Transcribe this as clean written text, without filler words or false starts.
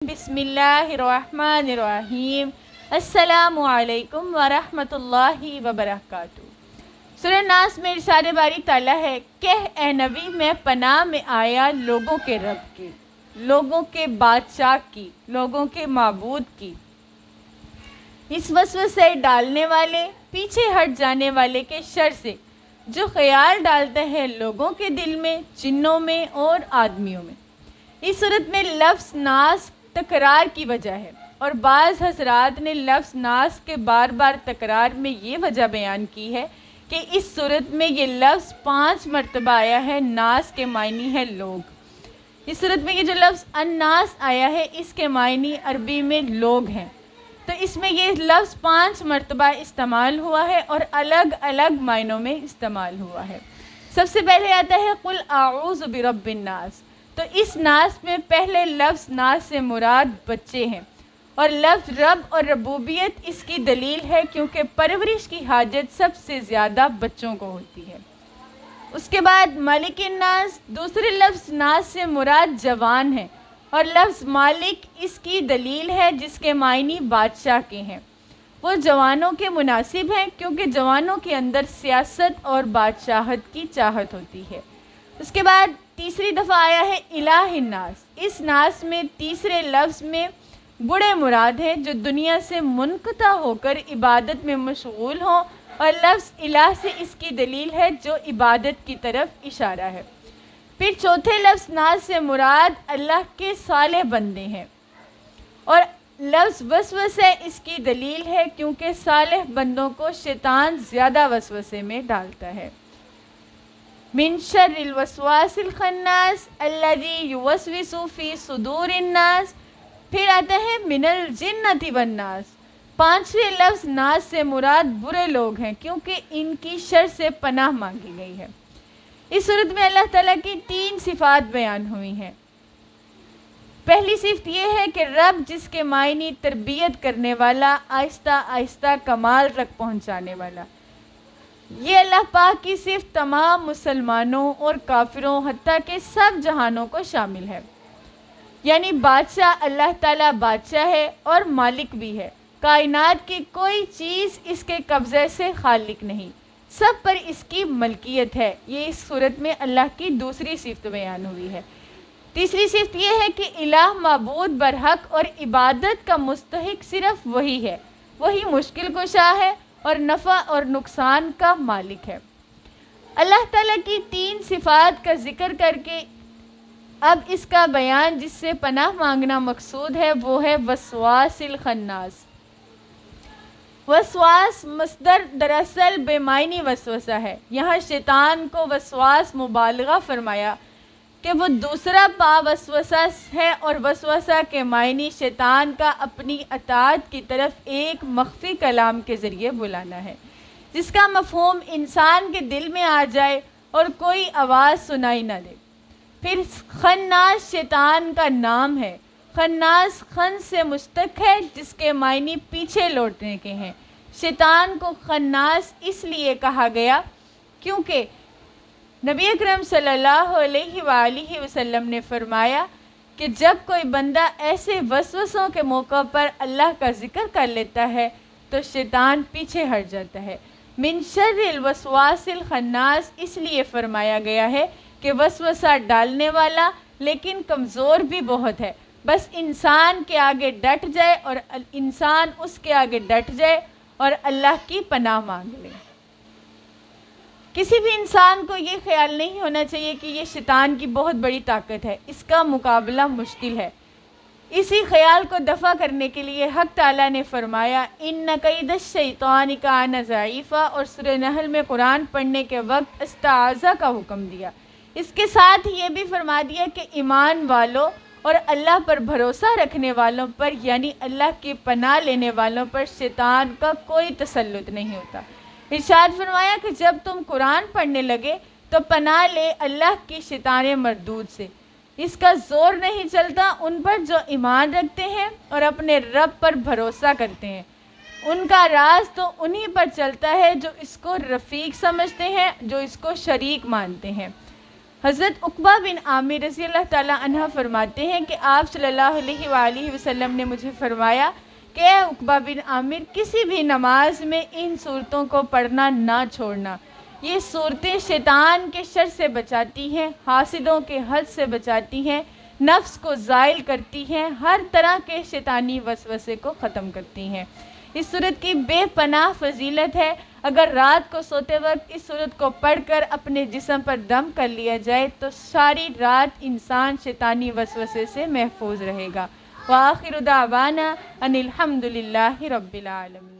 بسم اللہ الرحمن الرحیم۔ السلام علیکم ورحمۃ اللہ وبرکاتہ۔ سورہ ناس میں ارشاد باری تعالیٰ ہے، کہہ اے نبی میں پناہ میں آیا لوگوں کے رب کی، لوگوں کے بادشاہ کی، لوگوں کے معبود کی، اس وسوسے ڈالنے والے، پیچھے ہٹ جانے والے کے شر سے جو خیال ڈالتا ہے لوگوں کے دل میں، جنوں میں اور آدمیوں میں۔ اس صورت میں لفظ ناس تکرار کی وجہ ہے، اور بعض حضرات نے لفظ ناس کے بار بار تکرار میں یہ وجہ بیان کی ہے کہ اس صورت میں یہ لفظ 5 مرتبہ آیا ہے۔ ناس کے معنی ہے لوگ۔ اس صورت میں یہ جو لفظ الناس آیا ہے، اس کے معنی عربی میں لوگ ہیں، تو اس میں یہ لفظ 5 مرتبہ استعمال ہوا ہے اور الگ الگ معنوں میں استعمال ہوا ہے۔ سب سے پہلے آتا ہے قل اعوذ برب الناس، تو اس ناس میں پہلے لفظ ناس سے مراد بچے ہیں، اور لفظ رب اور ربوبیت اس کی دلیل ہے، کیونکہ پرورش کی حاجت سب سے زیادہ بچوں کو ہوتی ہے۔ اس کے بعد مالک الناس، دوسرے لفظ ناس سے مراد جوان ہے، اور لفظ مالک اس کی دلیل ہے جس کے معنی بادشاہ کے ہیں۔ وہ جوانوں کے مناسب ہیں، کیونکہ جوانوں کے اندر سیاست اور بادشاہت کی چاہت ہوتی ہے۔ اس کے بعد تیسری دفعہ آیا ہے الہ الناس۔ اس ناس میں تیسرے لفظ میں بوڑھے مراد ہیں جو دنیا سے منقطع ہو کر عبادت میں مشغول ہوں، اور لفظ الہ سے اس کی دلیل ہے جو عبادت کی طرف اشارہ ہے۔ پھر چوتھے لفظ ناس سے مراد اللہ کے صالح بندے ہیں، اور لفظ وسوسے اس کی دلیل ہے، کیونکہ صالح بندوں کو شیطان زیادہ وسوسے میں ڈالتا ہے۔ من شر الوسواس الخناس الذی یوسوس فی صدور الناس، پھر آتا ہے من الجنۃ والناس۔ 5ویں لفظ ناس سے مراد برے لوگ ہیں، کیونکہ ان کی شر سے پناہ مانگی گئی ہے۔ اس صورت میں اللہ تعالیٰ کی 3 صفات بیان ہوئی ہیں۔ پہلی صفت یہ ہے کہ رب جس کے معنی تربیت کرنے والا، آہستہ آہستہ کمال تک پہنچانے والا، یہ اللہ پاک کی صفت تمام مسلمانوں اور کافروں حتیٰ کہ سب جہانوں کو شامل ہے۔ یعنی بادشاہ اللہ تعالیٰ بادشاہ ہے اور مالک بھی ہے، کائنات کی کوئی چیز اس کے قبضے سے خالق نہیں، سب پر اس کی ملکیت ہے۔ یہ اس صورت میں اللہ کی دوسری صفت بیان ہوئی ہے۔ تیسری صفت یہ ہے کہ الہ معبود برحق اور عبادت کا مستحق صرف وہی ہے، وہی مشکل کشا ہے اور نفع اور نقصان کا مالک ہے۔ اللہ تعالیٰ کی 3 صفات کا ذکر کر کے اب اس کا بیان جس سے پناہ مانگنا مقصود ہے وہ ہے وسواس الخناس۔ وسواس مصدر دراصل بے معنی وسوسہ ہے، یہاں شیطان کو وسواس مبالغہ فرمایا کہ وہ دوسرا پا وسوسہ ہے، اور وسوسہ کے معنی شیطان کا اپنی اطاعت کی طرف ایک مخفی کلام کے ذریعے بلانا ہے، جس کا مفہوم انسان کے دل میں آ جائے اور کوئی آواز سنائی نہ دے۔ پھر خناس شیطان کا نام ہے۔ خناس خن سے مشتق ہے، جس کے معنی پیچھے لوٹنے کے ہیں۔ شیطان کو خناس اس لیے کہا گیا کیونکہ نبی اکرم صلی اللہ علیہ وآلہ وسلم نے فرمایا کہ جب کوئی بندہ ایسے وسوسوں کے موقع پر اللہ کا ذکر کر لیتا ہے تو شیطان پیچھے ہٹ جاتا ہے۔ من شر الوسواس الخناس اس لیے فرمایا گیا ہے کہ وسوسہ ڈالنے والا لیکن کمزور بھی بہت ہے، بس انسان کے آگے ڈٹ جائے اور انسان اس کے آگے ڈٹ جائے اور اللہ کی پناہ مانگ لے۔ کسی بھی انسان کو یہ خیال نہیں ہونا چاہیے کہ یہ شیطان کی بہت بڑی طاقت ہے، اس کا مقابلہ مشکل ہے۔ اسی خیال کو دفع کرنے کے لیے حق تعالیٰ نے فرمایا ان کید الشیطان کان ضعیفا، اور سورہ نحل میں قرآن پڑھنے کے وقت استعاذہ کا حکم دیا۔ اس کے ساتھ یہ بھی فرما دیا کہ ایمان والوں اور اللہ پر بھروسہ رکھنے والوں پر، یعنی اللہ کی پناہ لینے والوں پر شیطان کا کوئی تسلط نہیں ہوتا۔ ارشاد فرمایا کہ جب تم قرآن پڑھنے لگے تو پناہ لے اللہ کی شیطان مردود سے، اس کا زور نہیں چلتا ان پر جو ایمان رکھتے ہیں اور اپنے رب پر بھروسہ کرتے ہیں، ان کا راز تو انہی پر چلتا ہے جو اس کو رفیق سمجھتے ہیں، جو اس کو شریک مانتے ہیں۔ حضرت عقبہ بن عامر رضی اللہ تعالیٰ عنہ فرماتے ہیں کہ آپ صلی اللہ علیہ وآلہ وسلم نے مجھے فرمایا کہ اے عقبہ بن عامر، کسی بھی نماز میں ان صورتوں کو پڑھنا نہ چھوڑنا۔ یہ صورتیں شیطان کے شر سے بچاتی ہیں، حاسدوں کے حسد سے بچاتی ہیں، نفس کو زائل کرتی ہیں، ہر طرح کے شیطانی وسوسے کو ختم کرتی ہیں۔ اس صورت کی بے پناہ فضیلت ہے۔ اگر رات کو سوتے وقت اس صورت کو پڑھ کر اپنے جسم پر دم کر لیا جائے تو ساری رات انسان شیطانی وسوسے سے محفوظ رہے گا۔ وآخر دعوانا ان الحمد للہ رب العالمین۔